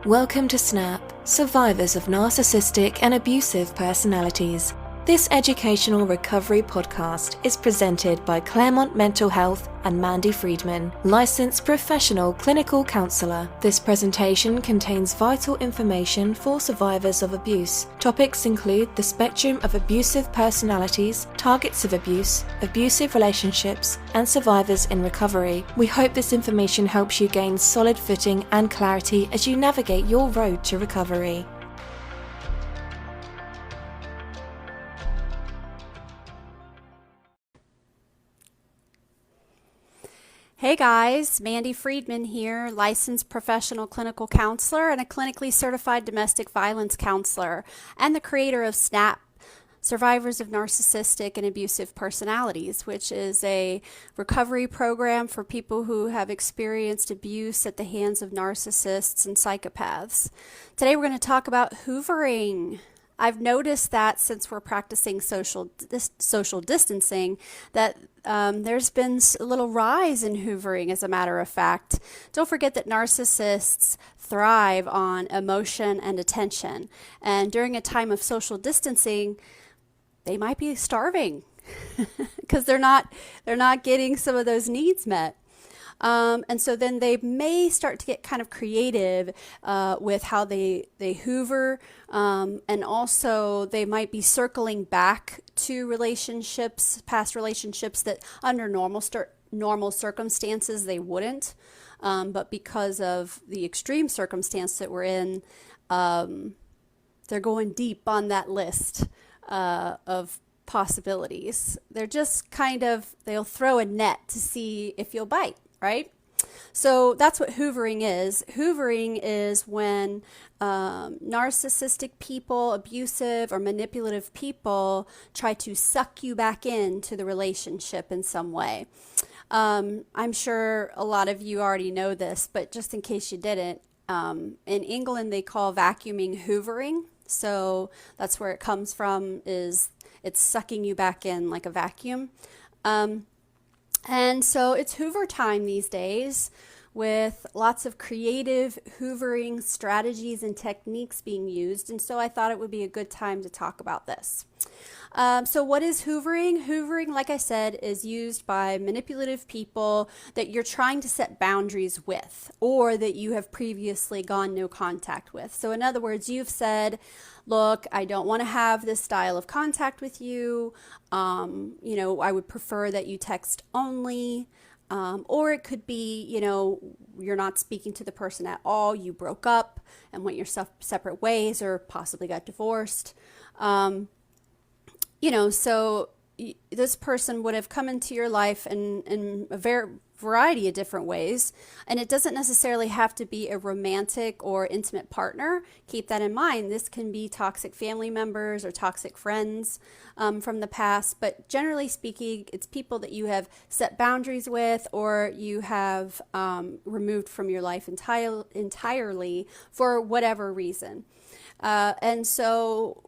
Welcome to SNAP, Survivors of Narcissistic and Abusive Personalities. This educational recovery podcast is presented by Claremont Mental Health and Mandy Friedman, licensed professional clinical counselor. This presentation contains vital information for survivors of abuse. Topics include the spectrum of abusive personalities, targets of abuse, abusive relationships, and survivors in recovery. We hope this information helps you gain solid footing and clarity as you navigate your road to recovery. Hey guys, Mandy Friedman here, licensed professional clinical counselor and a clinically certified domestic violence counselor, and the creator of SNAP, Survivors of Narcissistic and Abusive Personalities, which is a recovery program for people who have experienced abuse at the hands of narcissists and psychopaths. Today we're going to talk about hoovering. I've noticed that since we're practicing social distancing, that there's been a little rise in hoovering, as a matter of fact. Don't forget that narcissists thrive on emotion and attention. And during a time of social distancing, they might be starving because they're not getting some of those needs met. And so then they may start to get kind of creative with how they hoover, and also they might be circling back to relationships, past relationships that under normal circumstances they wouldn't, but because of the extreme circumstance that we're in, they're going deep on that list of possibilities. They're just they'll throw a net to see if you'll bite. Right? So that's what hoovering is. Hoovering is when narcissistic people, abusive or manipulative people try to suck you back into the relationship in some way. I'm sure a lot of you already know this, but just in case you didn't, in England they call vacuuming hoovering. So that's where it comes from, is it's sucking you back in like a vacuum. And so it's Hoover time these days, with lots of creative hoovering strategies and techniques being used. And so I thought it would be a good time to talk about this. So what is hoovering? Hoovering, like I said, is used by manipulative people that you're trying to set boundaries with, or that you have previously gone no contact with. So in other words, you've said, look, I don't want to have this style of contact with you. I would prefer that you text only. Or it could be, you're not speaking to the person at all. You broke up and went your separate ways, or possibly got divorced. So this person would have come into your life in a variety of different ways, and it doesn't necessarily have to be a romantic or intimate partner. Keep that in mind. This can be toxic family members or toxic friends from the past, but generally speaking, it's people that you have set boundaries with, or you have removed from your life entirely for whatever reason. And so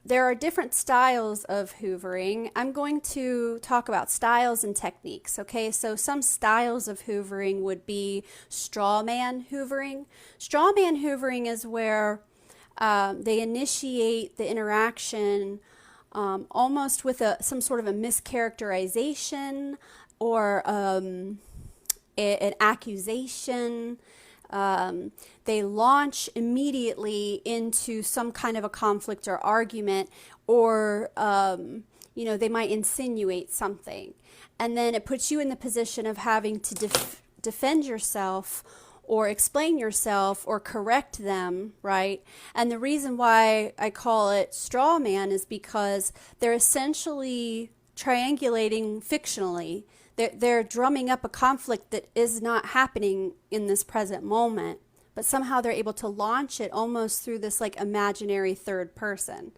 there are different styles of hoovering. I'm going to talk about styles and techniques, okay? So some styles of hoovering would be straw man hoovering. Straw man hoovering is where they initiate the interaction almost with some sort of a mischaracterization or an accusation. They launch immediately into some kind of a conflict or argument, or, they might insinuate something. And then it puts you in the position of having to defend yourself or explain yourself or correct them, right? And the reason why I call it straw man is because they're essentially triangulating fictionally. They're drumming up a conflict that is not happening in this present moment, but somehow they're able to launch it almost through this like imaginary third person.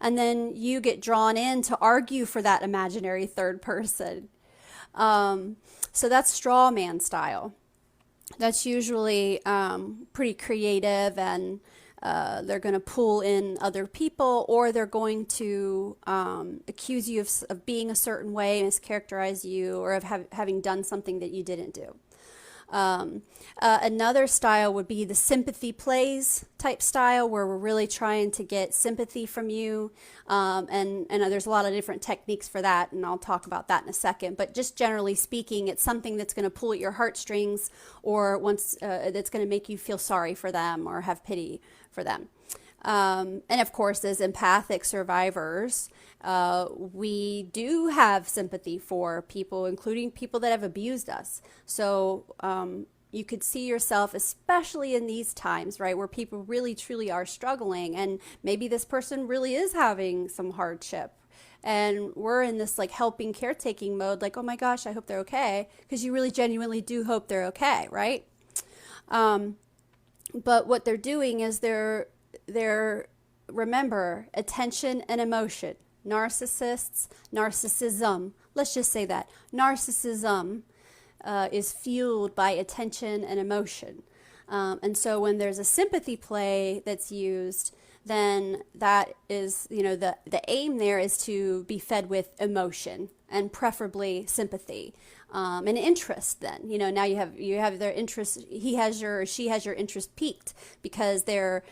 And then you get drawn in to argue for that imaginary third person. So that's straw man style. That's usually pretty creative, and they're going to pull in other people, or they're going to accuse you of being a certain way, mischaracterize you, or of having done something that you didn't do. Another style would be the sympathy plays type style, where we're really trying to get sympathy from you. And there's a lot of different techniques for that, and I'll talk about that in a second. But just generally speaking, it's something that's going to pull at your heartstrings, or that's going to make you feel sorry for them or have pity for them. And of course, as empathic survivors, we do have sympathy for people, including people that have abused us. So you could see yourself, especially in these times, right, where people really truly are struggling, and maybe this person really is having some hardship. And we're in this like helping, caretaking mode, like, oh my gosh, I hope they're okay, because you really genuinely do hope they're okay, right? But what they're doing is they're remember, attention and emotion. Narcissism, let's just say that. Narcissism is fueled by attention and emotion. And so when there's a sympathy play that's used, then that is, the aim there is to be fed with emotion, and preferably sympathy, and interest. Then, now you have their interest. She has your interest piqued because they're,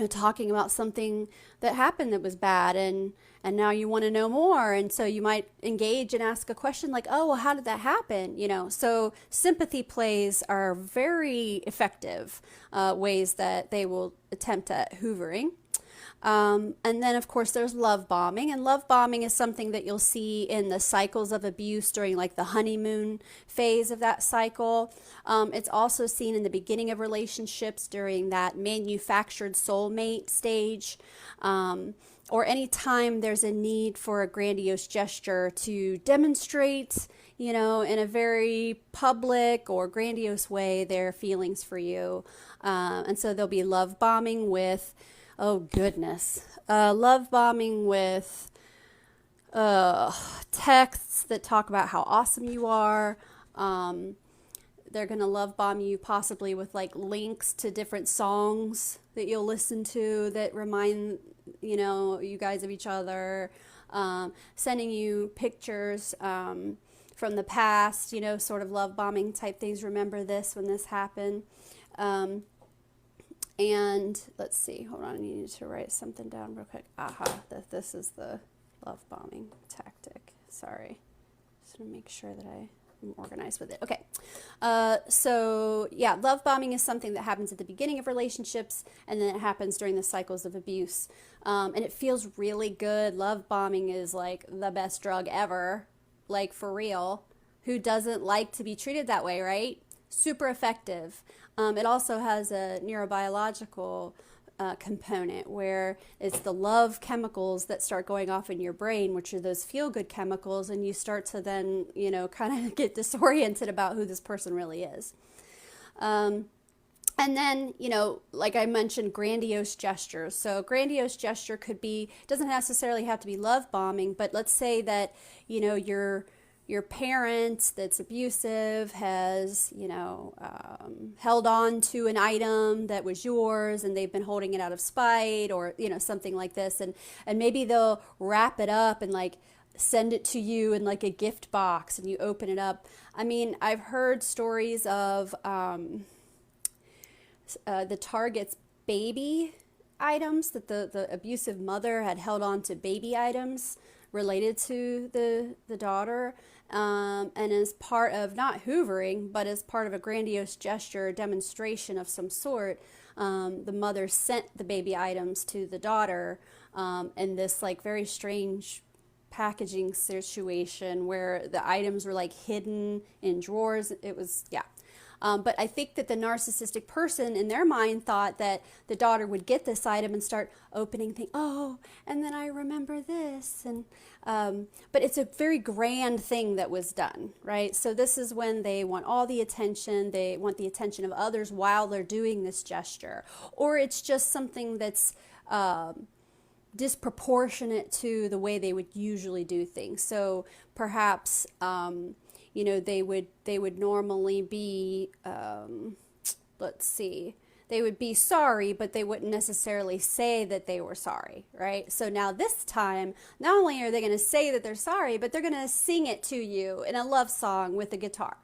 talking about something that happened that was bad, and now you want to know more, and so you might engage and ask a question like, oh, well, how did that happen? So sympathy plays are very effective ways that they will attempt at hoovering. And then, of course, there's love bombing. And love bombing is something that you'll see in the cycles of abuse during like the honeymoon phase of that cycle. It's also seen in the beginning of relationships during that manufactured soulmate stage. Or any time there's a need for a grandiose gesture to demonstrate, in a very public or grandiose way their feelings for you. And so there'll be love bombing with, oh goodness, love bombing with texts that talk about how awesome you are. They're going to love bomb you possibly with like links to different songs that you'll listen to that remind you guys of each other, sending you pictures from the past, sort of love bombing type things. Remember this when this happened. And let's see, hold on, I need to write something down real quick. This is the love bombing tactic. Sorry, just want to make sure that I'm organized with it. Okay, so yeah, love bombing is something that happens at the beginning of relationships, and then it happens during the cycles of abuse. And it feels really good. Love bombing is like the best drug ever, like for real. Who doesn't like to be treated that way, right? Super effective. It also has a neurobiological component where it's the love chemicals that start going off in your brain, which are those feel-good chemicals, and you start to then, kind of get disoriented about who this person really is. And then, like I mentioned, grandiose gestures. So grandiose gesture doesn't necessarily have to be love bombing, but let's say that, your parent that's abusive has, held on to an item that was yours, and they've been holding it out of spite, or, something like this. And maybe they'll wrap it up and like send it to you in like a gift box, and you open it up. I mean, I've heard stories of the target's baby items, that the abusive mother had held on to baby items related to the daughter, and as part of not hoovering, but as part of a grandiose gesture or demonstration of some sort, the mother sent the baby items to the daughter, in this like very strange packaging situation where the items were like hidden in drawers. It was, yeah. But I think that the narcissistic person in their mind thought that the daughter would get this item and start opening things. Oh, and then I remember this. And but it's a very grand thing that was done, right? So this is when they want all the attention. They want the attention of others while they're doing this gesture. Or it's just something that's disproportionate to the way they would usually do things. So perhaps they would normally be, they would be sorry, but they wouldn't necessarily say that they were sorry, right? So now this time, not only are they going to say that they're sorry, but they're going to sing it to you in a love song with a guitar,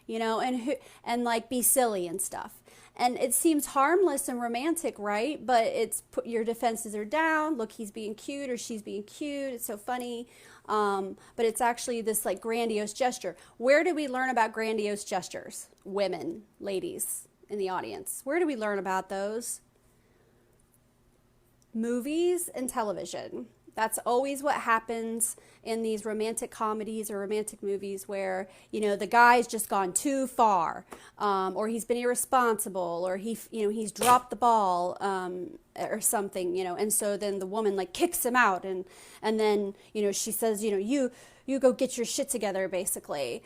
and like be silly and stuff. And it seems harmless and romantic, right? But your defenses are down. Look, he's being cute or she's being cute. It's so funny. But it's actually this like grandiose gesture. Where do we learn about grandiose gestures? Women, ladies in the audience. Where do we learn about those? Movies and television. That's always what happens in these romantic comedies or romantic movies where, the guy's just gone too far, or he's been irresponsible, or he's dropped the ball, or something, and so then the woman like kicks him out and then, she says, you go get your shit together, basically.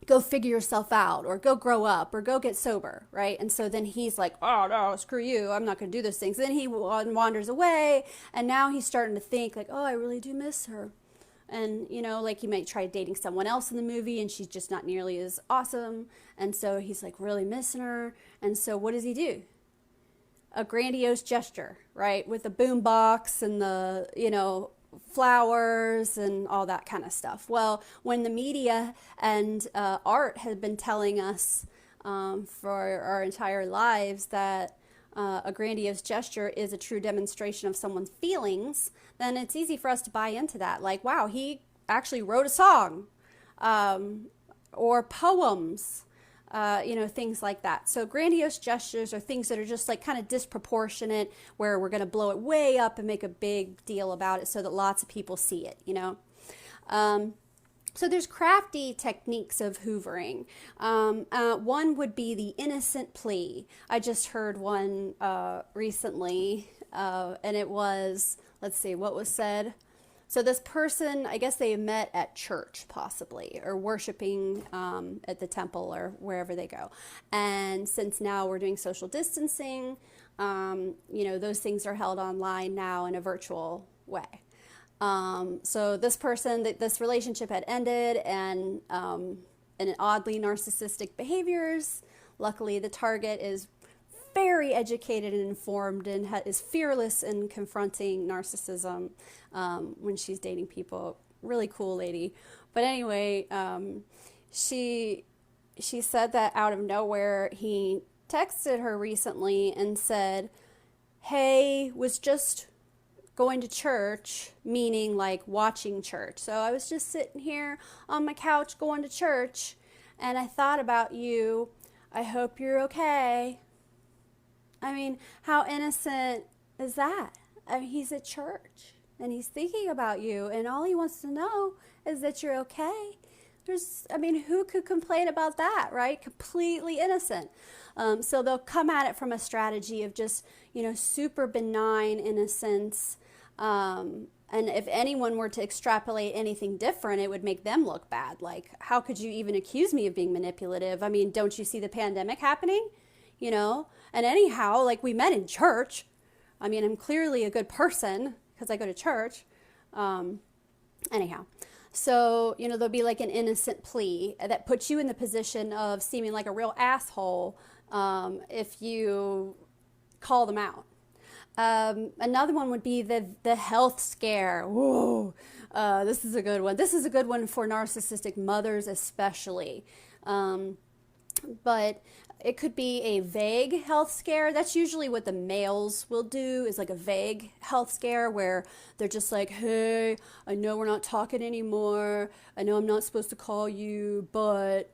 Go figure yourself out, or go grow up, or go get sober, right? And so then he's like, oh no, screw you, I'm not going to do those things. Then he wanders away, and now he's starting to think like, oh, I really do miss her. And, like he might try dating someone else in the movie, and she's just not nearly as awesome. And so he's like really missing her. And so what does he do? A grandiose gesture, right? With the boom box and the, flowers and all that kind of stuff. Well, when the media and art have been telling us for our entire lives that a grandiose gesture is a true demonstration of someone's feelings, then it's easy for us to buy into that. Like, wow, he actually wrote a song, or poems, things like that. So grandiose gestures are things that are just like kind of disproportionate, where we're going to blow it way up and make a big deal about it so that lots of people see it, So there's crafty techniques of hoovering. One would be the innocent plea. I just heard one recently, and it was, let's see, what was said. So this person, I guess they met at church possibly, or worshiping at the temple or wherever they go. And since now we're doing social distancing, those things are held online now in a virtual way. So this person, this relationship had ended, and in oddly narcissistic behaviors. Luckily, the target is very educated and informed and is fearless in confronting narcissism when she's dating people. Really cool lady. But anyway, she said that out of nowhere, he texted her recently and said, hey, was just going to church, meaning like watching church. So I was just sitting here on my couch going to church, and I thought about you. I hope you're okay. I mean, how innocent is that? I mean, he's at church and he's thinking about you, and all he wants to know is that you're okay. Who could complain about that, right? Completely innocent. So they'll come at it from a strategy of just, super benign innocence. And if anyone were to extrapolate anything different, it would make them look bad. Like, how could you even accuse me of being manipulative? I mean, don't you see the pandemic happening? And anyhow, like, we met in church. I mean, I'm clearly a good person because I go to church. Anyhow. So, there'll be like an innocent plea that puts you in the position of seeming like a real asshole if you call them out. Another one would be the health scare. Whoa, this is a good one. This is a good one for narcissistic mothers especially. But it could be a vague health scare. That's usually what the males will do, is like a vague health scare where they're just like, hey, I know we're not talking anymore. I know I'm not supposed to call you, but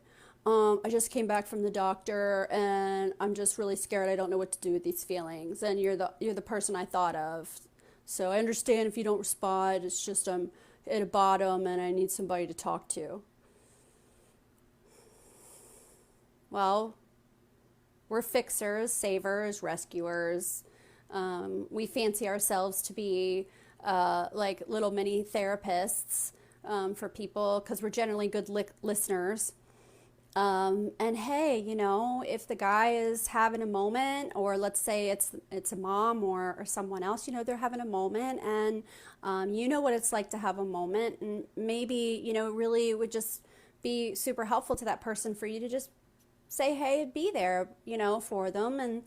I just came back from the doctor and I'm just really scared. I don't know what to do with these feelings. And you're the person I thought of. So I understand if you don't respond. It's just I'm at a bottom and I need somebody to talk to. Well, we're fixers, savers, rescuers. We fancy ourselves to be like little mini therapists for people because we're generally good listeners. And hey, if the guy is having a moment, or let's say it's a mom or someone else, they're having a moment, and what it's like to have a moment, and maybe, really it would just be super helpful to that person for you to just say, hey, be there, for them.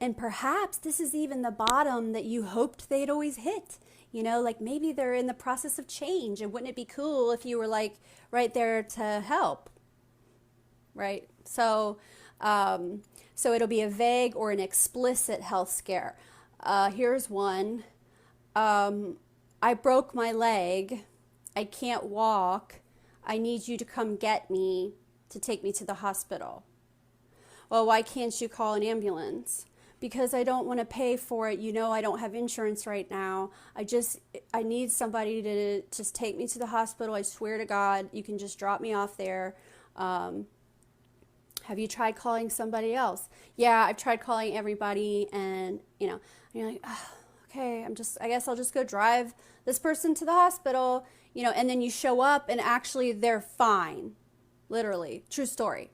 And perhaps this is even the bottom that you hoped they'd always hit, like maybe they're in the process of change, and wouldn't it be cool if you were like right there to help? right? So it'll be a vague or an explicit health scare. Here's one. I broke my leg. I can't walk. I need you to come get me to take me to the hospital. Well, why can't you call an ambulance? Because I don't want to pay for it. You know, I don't have insurance right now. I need somebody to just take me to the hospital. I swear to God, you can just drop me off there. Have you tried calling somebody else? Yeah, I've tried calling everybody, and you're like, oh, okay, I guess I'll just go drive this person to the hospital, and then you show up and actually they're fine. Literally, true story.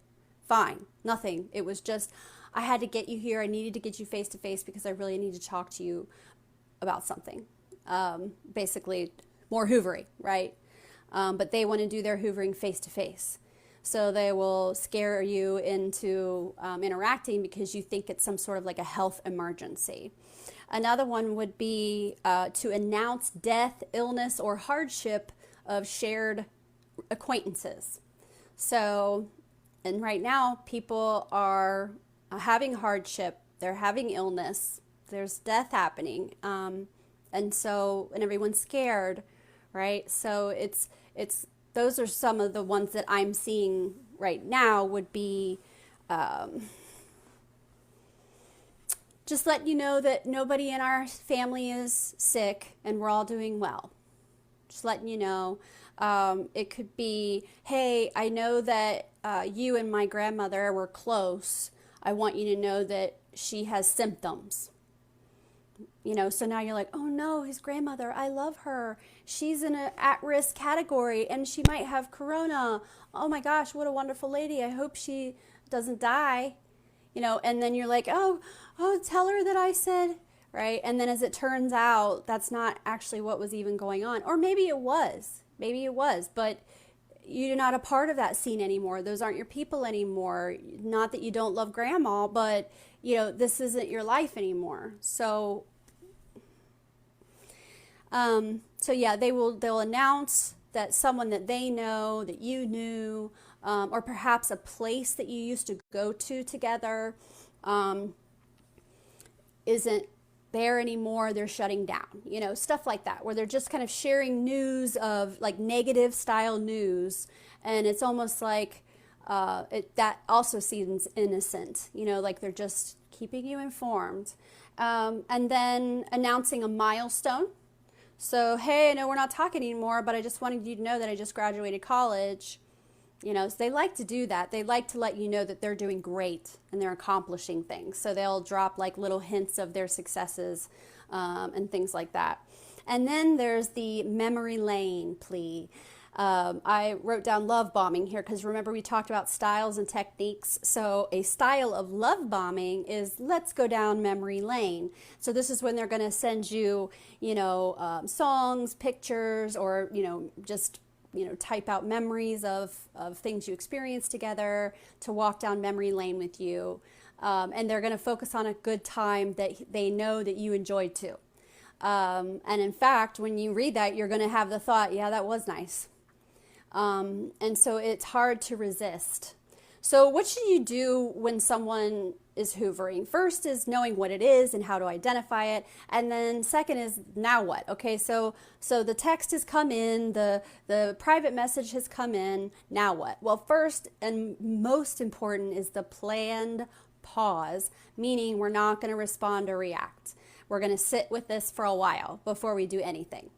Fine, nothing. It was just, I had to get you here. I needed to get you face to face because I really need to talk to you about something. Basically, more hoovering, right? But they want to do their hoovering face to face. So they will scare you into interacting because you think it's some sort of like a health emergency. Another one would be to announce death, illness, or hardship of shared acquaintances. So, and right now people are having hardship, they're having illness, there's death happening, and everyone's scared, right? So it's those are some of the ones that I'm seeing right now would be just let you know that nobody in our family is sick and we're all doing well. Just letting you know. It could be, hey, I know that you and my grandmother were close. I want you to know that she has symptoms. So now you're like, oh no, his grandmother, I love her. She's in an at-risk category and she might have corona. Oh my gosh, what a wonderful lady. I hope she doesn't die. And then you're like, oh, tell her that I said, right? And then as it turns out, that's not actually what was even going on. Or maybe it was, but you're not a part of that scene anymore. Those aren't your people anymore. Not that you don't love grandma, but this isn't your life anymore. So yeah, they'll announce that someone that they know, that you knew, or perhaps a place that you used to go to together, isn't there anymore. They're shutting down, stuff like that, where they're just kind of sharing news of like negative style news. And it's almost like, that also seems innocent, like they're just keeping you informed. And then announcing a milestone. So, hey, I know we're not talking anymore, but I just wanted you to know that I just graduated college. So they like to do that. They like to let you know that they're doing great and they're accomplishing things. So they'll drop like little hints of their successes and things like that. And then there's the memory lane plea. I wrote down love bombing here because remember we talked about styles and techniques. So a style of love bombing is let's go down memory lane. So this is when they're going to send you, songs, pictures, or, just, type out memories of things you experienced together to walk down memory lane with you. And they're going to focus on a good time that they know that you enjoyed too. And in fact, when you read that, you're going to have the thought, yeah, that was nice. And so it's hard to resist. So what should you do when someone is hoovering? First is knowing what it is and how to identify it. And then second is now what? Okay, so the text has come in, the private message has come in, now what? Well, first and most important is the planned pause, meaning we're not going to respond or react. We're going to sit with this for a while before we do anything.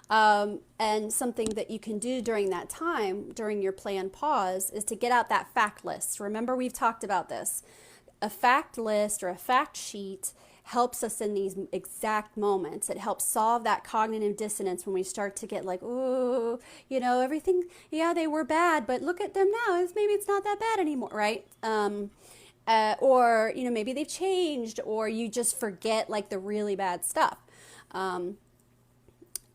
And something that you can do during that time, during your planned pause, is to get out that fact list. Remember, we've talked about this. A fact list or a fact sheet helps us in these exact moments. It helps solve that cognitive dissonance when we start to get like, oh, everything, yeah, they were bad, but look at them now. Maybe it's not that bad anymore, right? Or, maybe they've changed, or you just forget like the really bad stuff.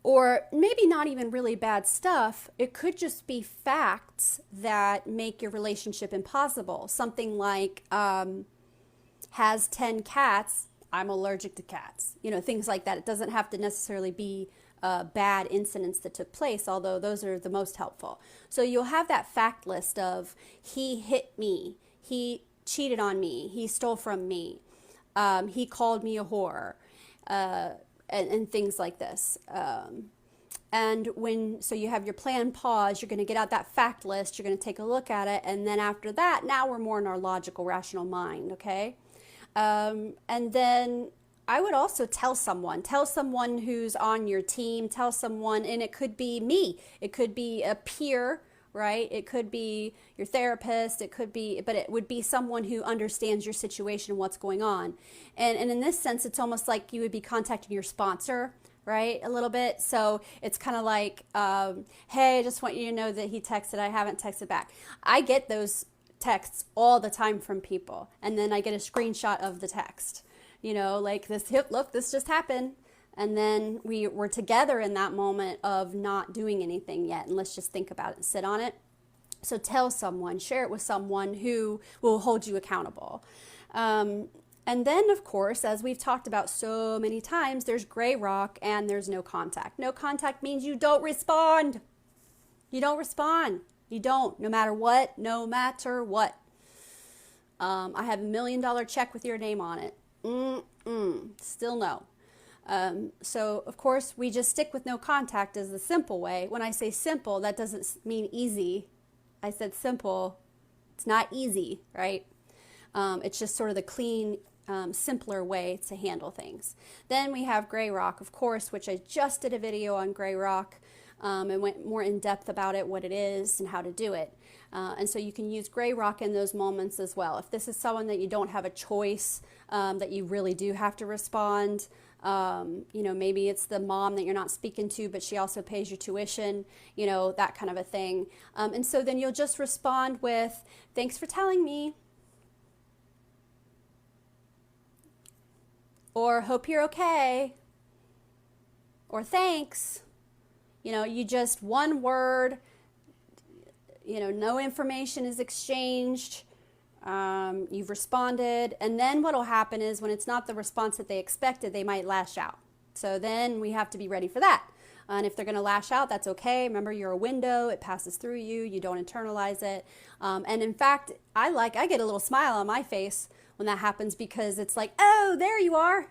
Or maybe not even really bad stuff. It could just be facts that make your relationship impossible. Something like has 10 cats, I'm allergic to cats. Things like that. It doesn't have to necessarily be bad incidents that took place, although those are the most helpful. So you'll have that fact list of he hit me, he cheated on me, he stole from me, he called me a whore, and things like this. So you have your plan pause, you're going to get out that fact list, you're going to take a look at it, and then after that, now we're more in our logical, rational mind, okay? And then I would also tell someone who's on your team, tell someone, and it could be me, it could be a peer, right? It could be your therapist, but it would be someone who understands your situation and what's going on. And in this sense, it's almost like you would be contacting your sponsor, right? A little bit. So it's kind of like, hey, I just want you to know that he texted, I haven't texted back. I get those texts all the time from people. And then I get a screenshot of the text, like this, look, this just happened. And then we were together in that moment of not doing anything yet. And let's just think about it and sit on it. So tell someone, share it with someone who will hold you accountable. And then, of course, as we've talked about so many times, there's gray rock and there's no contact. No contact means you don't respond. You don't respond. You don't, no matter what, no matter what. I have $1 million check with your name on it. Still no. So, of course, we just stick with no contact as the simple way. When I say simple, that doesn't mean easy. I said simple. It's not easy, right? It's just sort of the clean, simpler way to handle things. Then we have gray rock, of course, which I just did a video on gray rock and went more in depth about it, what it is and how to do it. And so you can use gray rock in those moments as well. If this is someone that you don't have a choice, that you really do have to respond, maybe it's the mom that you're not speaking to, but she also pays your tuition, that kind of a thing. And so then you'll just respond with, thanks for telling me. Or hope you're okay. Or thanks. You just one word, no information is exchanged. You've responded, and then what will happen is when it's not the response that they expected, they might lash out. So then we have to be ready for that. And if they're going to lash out, that's okay. Remember, you're a window. It passes through you. You don't internalize it. And in fact, I get a little smile on my face when that happens because it's like, oh, there you are.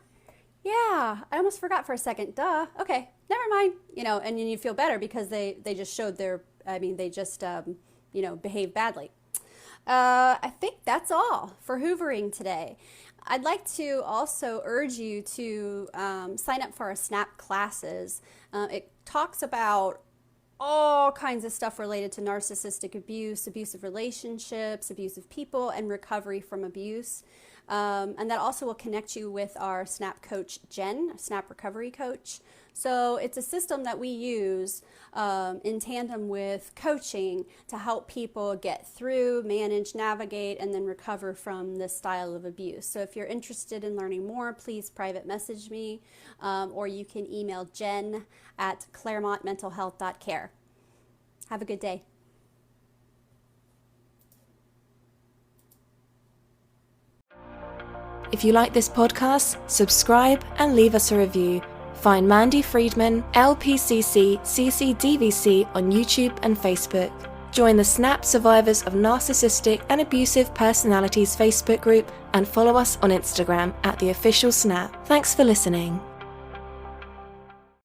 Yeah, I almost forgot for a second. Duh. Okay, never mind. And then you feel better because they just showed behaved badly. I think that's all for Hoovering today. I'd like to also urge you to sign up for our SNAP classes. It talks about all kinds of stuff related to narcissistic abuse, abusive relationships, abusive people, and recovery from abuse. And that also will connect you with our SNAP coach, Jen, a SNAP recovery coach. So it's a system that we use in tandem with coaching to help people get through, manage, navigate, and then recover from this style of abuse. So if you're interested in learning more, please private message me, or you can email Jen at claremontmentalhealth.care. Have a good day. If you like this podcast, subscribe and leave us a review. Find Mandy Friedman, LPCC, CCDVC on YouTube and Facebook. Join the SNAP Survivors of Narcissistic and Abusive Personalities Facebook group and follow us on Instagram @theofficialsnap. Thanks for listening.